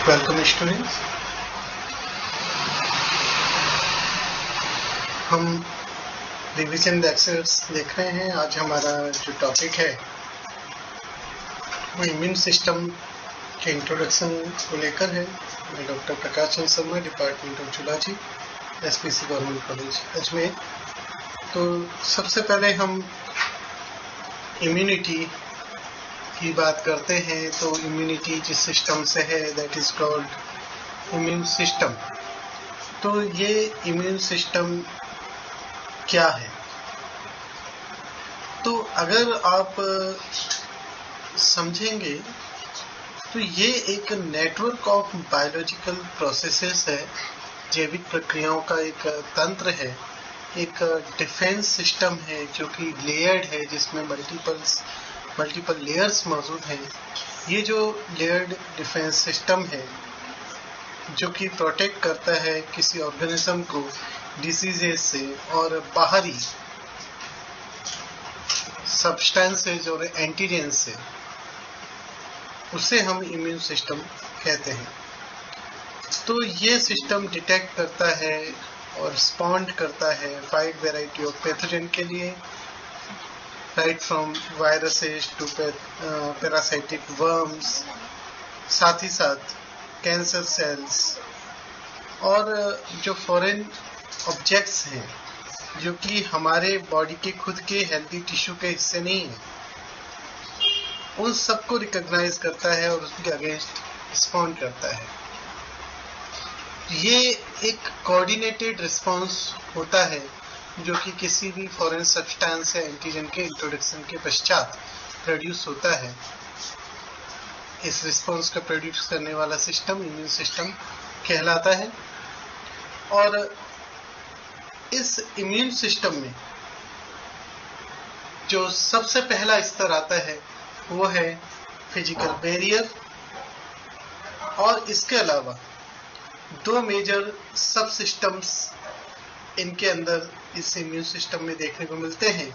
Welcome students. हम revision lectures देख रहे हैं। आज हमारा जो टॉपिक है वो इम्यून सिस्टम के इंट्रोडक्शन को लेकर है। मैं doctor Prakash Chandra Sharma, department of zoology, SPC government college Ajmer. तो सबसे पहले हम इम्यूनिटी की बात करते हैं। तो इम्यूनिटी जिस सिस्टम से है that is called immune system. तो ये इम्यून सिस्टम क्या है? तो अगर आप समझेंगे तो ये एक नेटवर्क ऑफ बायोलॉजिकल प्रोसेसेस है, जैविक प्रक्रियाओं का एक तंत्र है, एक डिफेंस सिस्टम है जो कि लेयर्ड है, जिसमें मल्टीपल लेयर्स मौजूद हैं। ये जो लेयर्ड डिफेंस सिस्टम है जो कि प्रोटेक्ट करता है किसी ऑर्गेनिज्म को डिसीजेस से और बाहरी सब्सटेंसेज और एंटीजेंस से, उसे हम इम्यून सिस्टम कहते हैं। तो ये सिस्टम डिटेक्ट करता है और रिस्पॉन्ड करता है वाइड वैरायटी ऑफ पैथोजन के लिए, right from viruses to parasitic worms, साथ ही साथ कैंसर सेल्स और जो फॉरेन ऑब्जेक्ट्स हैं जो कि हमारे बॉडी के खुद के हेल्दी टिश्यू के हिस्से नहीं हैं, उन सबको रिकॉग्नाइज करता है और उसके अगेंस्ट रिस्पॉन्ड करता है। ये एक कोऑर्डिनेटेड रिस्पॉन्स होता है जो कि किसी भी फॉरेन सब्सटेंस या एंटीजन के इंट्रोडक्शन के पश्चात प्रोड्यूस होता है। इस रिस्पॉन्स को प्रोड्यूस करने वाला सिस्टम इम्यून सिस्टम कहलाता है। और इस इम्यून सिस्टम में जो सबसे पहला स्तर आता है वो है फिजिकल बैरियर, और इसके अलावा दो मेजर सब सिस्टम्स इनके अंदर इस इम्यून सिस्टम में देखने को मिलते हैं।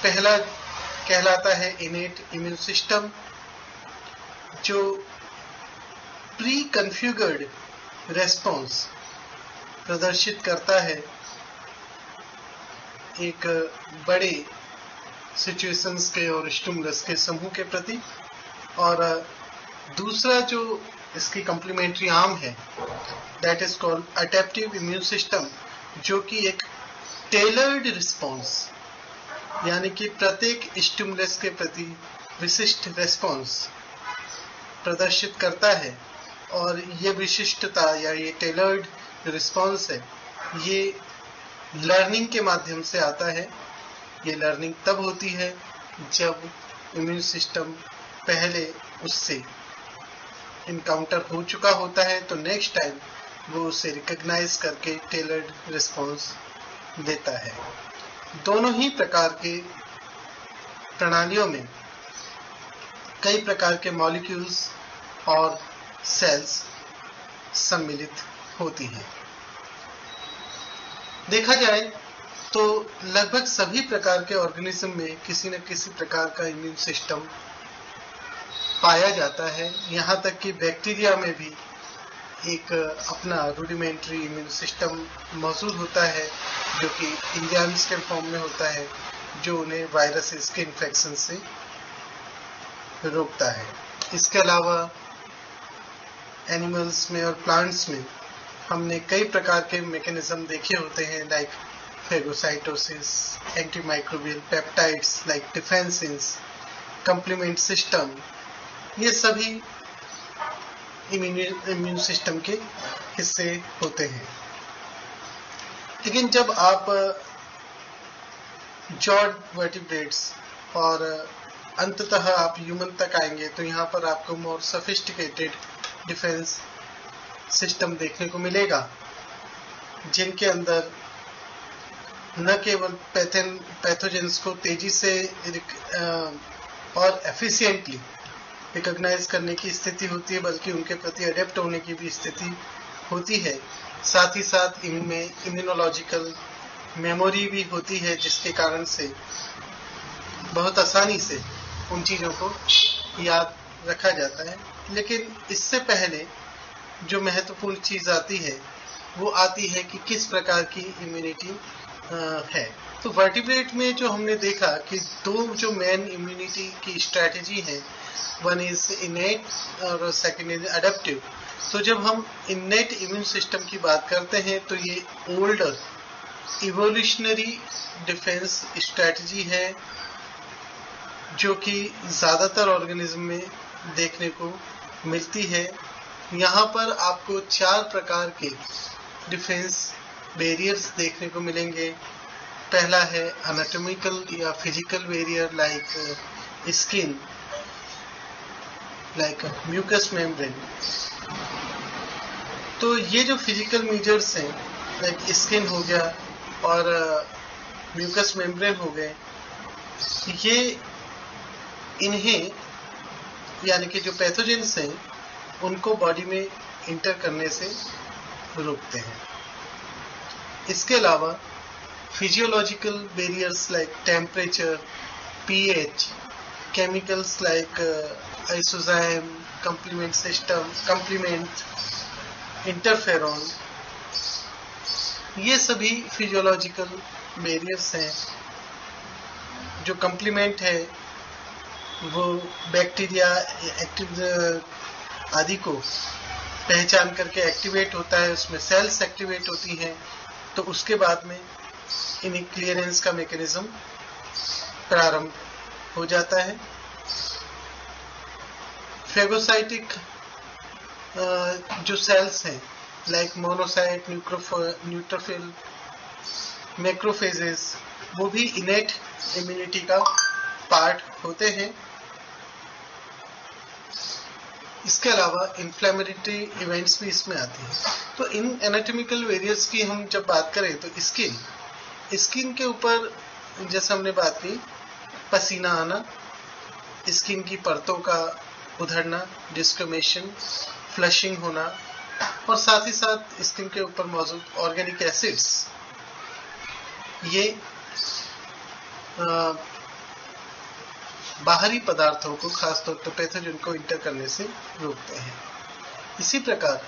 पहला कहलाता है इनेट इम्यून सिस्टम, जो प्री कॉन्फ़िगर्ड रेस्पॉन्स प्रदर्शित करता है एक बड़े सिचुएशंस के और स्टिमुलस के समूह के प्रति। और दूसरा जो इसकी कॉम्प्लीमेंट्री आर्म है that is called adaptive immune system, जो कि एक टेलर्ड रिस्पॉन्स यानी कि प्रत्येक स्टिमुलस के प्रति विशिष्ट रेस्पॉन्स प्रदर्शित करता है। और ये विशिष्टता या ये टेलर्ड रिस्पॉन्स है, ये लर्निंग के माध्यम से आता है। ये लर्निंग तब होती है जब इम्यून सिस्टम पहले उससे इनकाउंटर हो चुका होता है, तो नेक्स्ट टाइम वो उसे रिकॉग्नाइज करके टेलर्ड रिस्पॉन्स देता है। दोनों ही प्रकार के प्रणालियों में कई प्रकार के मॉलिक्यूल्स और सेल्स सम्मिलित होती हैं। देखा जाए तो लगभग सभी प्रकार के ऑर्गेनिज्म में किसी न किसी प्रकार का इम्यून सिस्टम पाया जाता है। यहाँ तक कि बैक्टीरिया में भी एक अपना रूडिमेंट्री इम्यून सिस्टम मौजूद होता है जो कि एंजाइम्स के फॉर्म में होता है, जो उन्हें वायरसेस के इन्फेक्शन से रोकता है। इसके अलावा एनिमल्स में और प्लांट्स में हमने कई प्रकार के मैकेनिज्म देखे होते हैं, like phagocytosis, antimicrobial peptides like defensins, complement system, ये सभी इम्यून सिस्टम के हिस्से होते हैं। लेकिन जब आप जॉड वर्टिब्रेट्स और अंततः आप ह्यूमन तक आएंगे तो यहाँ पर आपको मोर सोफिस्टिकेटेड डिफेंस सिस्टम देखने को मिलेगा, जिनके अंदर न केवल पैथोजेंस को तेजी से और एफिशिएंटली रिकॉग्नाइज करने की स्थिति होती है, बल्कि उनके प्रति अडेप्ट होने की भी स्थिति होती है। साथ ही साथ इनमें इम्यूनोलॉजिकल मेमोरी भी होती है, जिसके कारण से बहुत आसानी से उन चीज़ों को याद रखा जाता है। लेकिन इससे पहले जो महत्वपूर्ण चीज आती है वो आती है कि किस प्रकार की इम्यूनिटी है। तो वर्टिब्रेट में जो हमने देखा कि दो जो मेन इम्यूनिटी की स्ट्रेटेजी है, वन इज इनेट और सेकेंड इज अडेप्टिव। तो जब हम इनेट इम्यून सिस्टम की बात करते हैं तो ये ओल्डर इवोल्यूशनरी डिफेंस स्ट्रेटेजी है जो कि ज़्यादातर ऑर्गेनिज्म में देखने को मिलती है। यहाँ पर आपको 4 प्रकार के डिफेंस बैरियर्स देखने को मिलेंगे। पहला है एनाटॉमिकल या physical barrier like skin, like mucus membrane. तो ये जो फिजिकल मेजर्स हैं लाइक स्किन हो गया और म्यूकस मेम्ब्रेन हो गए, ये इन्हें यानी कि जो पैथोजेंस हैं उनको बॉडी में इंटर करने से रोकते हैं। इसके अलावा physiological barriers like temperature, pH, chemicals like isozyme, complement system, complement, interferon, ये सभी फिजियोलॉजिकल बैरियर्स हैं। जो कंप्लीमेंट है वो बैक्टीरिया आदि को पहचान करके एक्टिवेट होता है, उसमें सेल्स एक्टिवेट होती हैं, तो उसके बाद में इन्हीं क्लियरेंस का मैकेनिज्म प्रारंभ हो जाता है। फेगोसाइटिक जो सेल्स हैं लाइक मोनोसाइट, न्यूट्रोफिल, मैक्रोफेजेस, वो भी इनेट इम्यूनिटी का पार्ट होते हैं। इसके अलावा इन्फ्लेमेटरी इवेंट्स भी इसमें आते हैं। तो इन एनाटॉमिकल वेरियर्स की हम जब बात करें तो स्किन के ऊपर जैसे हमने बात की, पसीना आना, स्किन की परतों का उधड़ना, डिस्कमेशन, फ्लशिंग होना, और साथ ही साथ स्किन के ऊपर मौजूद ऑर्गेनिक एसिड्स, ये बाहरी पदार्थों को, खासतौर पर पैथोजन को इंटर करने से रोकते हैं। इसी प्रकार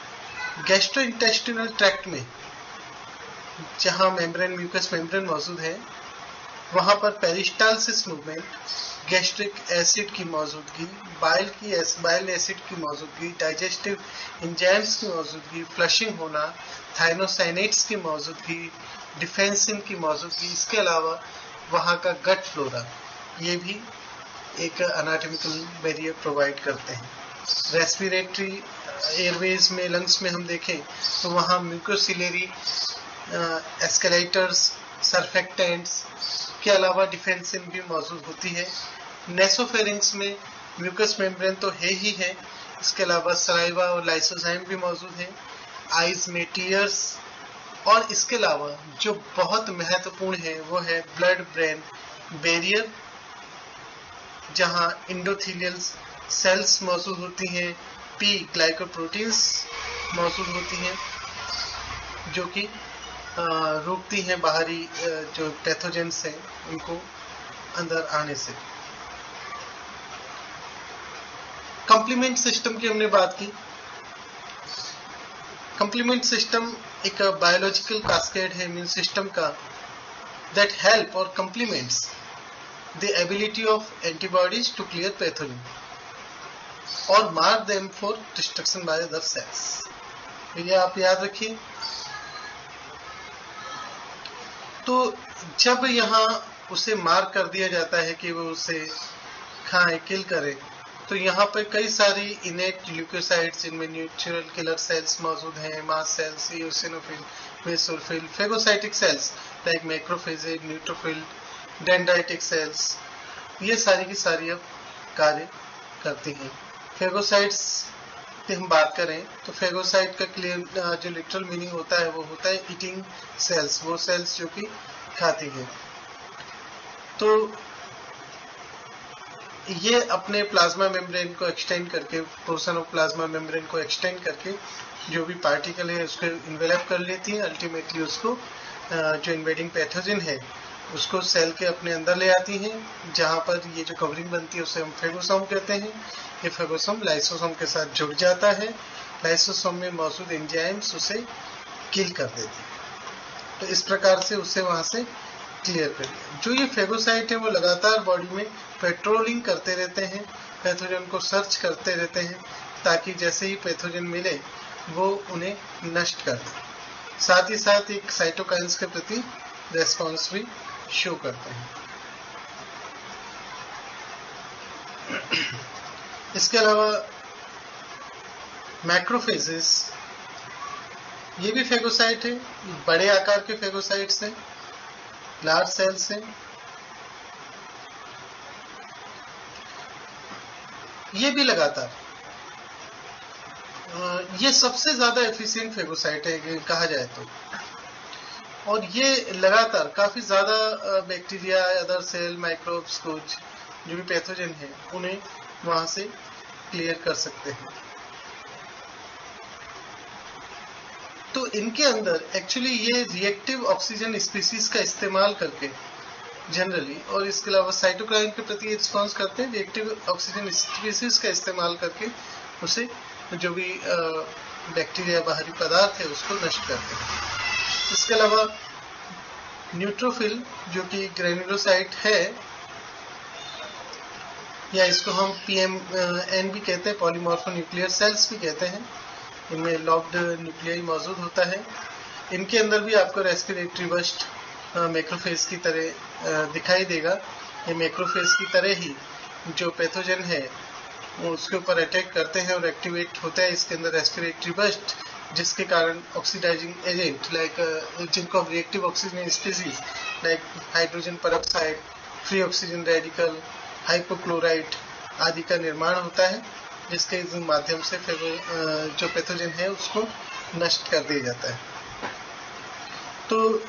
गैस्ट्रोइंटेस्टिनल ट्रैक्ट में जहां मेम्ब्रेन, म्यूकस मेम्ब्रेन मौजूद है, वहां पर पेरिस्टालसिस मूवमेंट, गैस्ट्रिक एसिड की मौजूदगी, बाइल एसिड की मौजूदगी, डाइजेस्टिव एंजाइम्स की मौजूदगी, फ्लशिंग होना, थाइनोसाइनेट्स की मौजूदगी, डिफेंसिन की मौजूदगी, इसके अलावा वहां का गट फ्लोरा, ये भी एक एनाटॉमिकल बैरियर प्रोवाइड करते हैं। रेस्पिरेटरी एयरवेज में, लंग्स में हम देखें तो वहाँ म्यूकोसिलरी एस्केलेटर्स, सर्फेक्टेंट्स के अलावा डिफेंसिन भी मौजूद होती है। नेसोफेरिंग्स में म्यूकस मेम्ब्रेन तो है ही है, इसके अलावा सलाइवा और लाइसोजाइम भी मौजूद है। आइज में टीयर्स, और इसके अलावा जो बहुत महत्वपूर्ण है वो है ब्लड ब्रेन बैरियर, जहां इंडोथेलियल सेल्स मौजूद होती हैं, पी ग्लाइकोप्रोटीन्स मौजूद होती हैं जो कि रोकती हैं बाहरी जो पैथोजेंस हैं उनको अंदर आने से। कंप्लीमेंट सिस्टम की हमने बात की। कंप्लीमेंट सिस्टम एक बायोलॉजिकल कास्केड है इम्यून सिस्टम का that help or complements the ability of antibodies to clear pathogen or mark them for destruction by other cells। ये आप याद रखिए। तो जब यहाँ उसे मार्क कर दिया जाता है कि वो उसे खाए, किल करे, तो यहाँ पर कई सारी इनेट ल्यूकोसाइट्स, इनमें न्यूट्रल किलर सेल्स मौजूद हैं, mast cells, eosinophil, basophil, phagocytic cells like macrophage, neutrophil, dendritic cells, ये सारी की सारी अब कार्य करती हैं। फेगोसाइट्स की हम बात करें तो फेगोसाइट का क्लियर जो लिटरल मीनिंग होता है वो होता है ईटिंग सेल्स, वो सेल्स जो कि खाती हैं। तो ये अपने प्लाज्मा मेम्ब्रेन को एक्सटेंड करके, पोर्शन ऑफ प्लाज्मा मेम्ब्रेन को एक्सटेंड करके जो भी पार्टिकल है उसको इन्वेलप कर लेती है, अल्टीमेटली उसको जो इन्वेडिंग पैथोजन है उसको सेल के अपने अंदर ले आती हैं, जहाँ पर ये जो कवरिंग बनती है उसे हम फेगोसोम कहते हैं। ये फेगोसोम लाइसोसोम के साथ जुड़ जाता है, लाइसोसोम में मौजूद एंजाइम्स उसे किल कर देती है। तो इस प्रकार से उसे वहाँ से क्लियर कर दिया। जो ये फेगोसाइट है वो लगातार बॉडी में पेट्रोलिंग करते रहते हैं, पैथोजन को सर्च करते रहते हैं, ताकि जैसे ही पैथोजन मिले वो उन्हें नष्ट कर दे। साथ ही साथ एक साइटोकाइंस के प्रति रेस्पॉन्स भी शो करते हैं। इसके अलावा मैक्रोफेजेस, ये भी फेगोसाइट है, बड़े आकार के फेगोसाइट्स हैं, लार्ज सेल्स हैं। ये भी लगातार, ये सबसे ज्यादा एफिशिएंट फेगोसाइट है कहा जाए तो, और ये लगातार काफी ज्यादा बैक्टीरिया, अदर सेल, माइक्रोब्स, कुछ जो भी पैथोजन है उन्हें वहां से क्लियर कर सकते हैं। तो इनके अंदर एक्चुअली ये रिएक्टिव ऑक्सीजन स्पीसीज का इस्तेमाल करके जनरली, और इसके अलावा साइटोकाइन के प्रति रिस्पॉन्स करते हैं, रिएक्टिव ऑक्सीजन स्पीसीज का इस्तेमाल करके उसे जो भी बैक्टीरिया, बाहरी पदार्थ है उसको नष्ट करते हैं। इसके अलावा न्यूट्रोफिल जो कि ग्रेन्युलोसाइट है, या इसको हम PMN भी कहते हैं, पॉलीमॉर्फोन्यूक्लियर सेल्स भी कहते हैं, इनमें लॉक्ड न्यूक्लियाई मौजूद होता है। इनके अंदर भी आपको रेस्पिरेटरी बस्ट मैक्रोफेज की तरह दिखाई देगा। ये मैक्रोफेज की तरह ही जो पैथोजन है उसके ऊपर अटैक करते हैं और एक्टिवेट होता है इसके अंदर रेस्पिरेटरी बस्ट, जिसके कारण ऑक्सीडाइजिंग एजेंट लाइक जिनको हम reactive oxygen species like hydrogen peroxide, free oxygen radical, hypochlorite आदि का निर्माण होता है, जिसके माध्यम से फिर जो पैथोजन है उसको नष्ट कर दिया जाता है। तो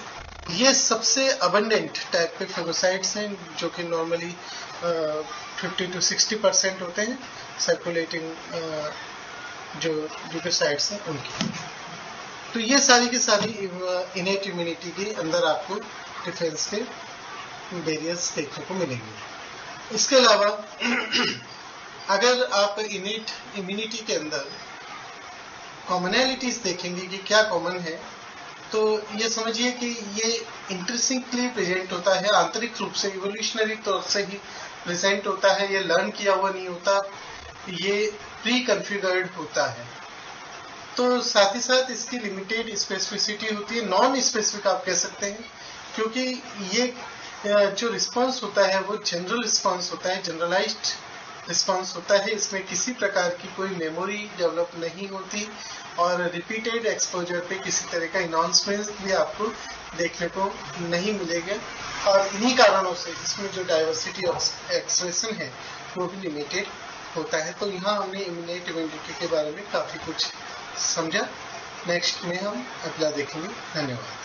ये सबसे अबंडेंट टाइप के फेगोसाइट्स हैं जो कि नॉर्मली 50 to 60% होते हैं सर्कुलेटिंग जो ल्यूकोसाइट्स हैं उनकी। तो ये सारी की सारी इनेट इम्यूनिटी के अंदर आपको डिफेंस के बैरियर्स देखने को मिलेंगे। इसके अलावा अगर आप इनेट इम्यूनिटी के अंदर कॉमनैलिटीज देखेंगे कि क्या कॉमन है, तो ये समझिए कि ये इंट्रिंसिकली प्रेजेंट होता है, आंतरिक रूप से इवोल्यूशनरी तौर से ही प्रेजेंट होता है, ये लर्न किया हुआ नहीं होता, ये प्री कॉन्फ़िगर्ड होता है। तो साथ ही साथ इसकी लिमिटेड स्पेसिफिसिटी होती है, नॉन स्पेसिफिक आप कह सकते हैं, क्योंकि ये जो रिस्पांस होता है वो जनरल रिस्पांस होता है, जनरलाइज्ड रिस्पांस होता है। इसमें किसी प्रकार की कोई मेमोरी डेवलप नहीं होती और रिपीटेड एक्सपोजर पे किसी तरह का इनहांसमेंट भी आपको देखने को नहीं मिलेगा, और इन्हीं कारणों से इसमें जो डाइवर्सिटी ऑफ एक्सप्रेशन है वो भी लिमिटेड होता है। तो यहाँ हमने इम्यूनेट इम्यूनिटी के बारे में काफी कुछ समझा। नेक्स्ट में हम अगला देखेंगे। धन्यवाद।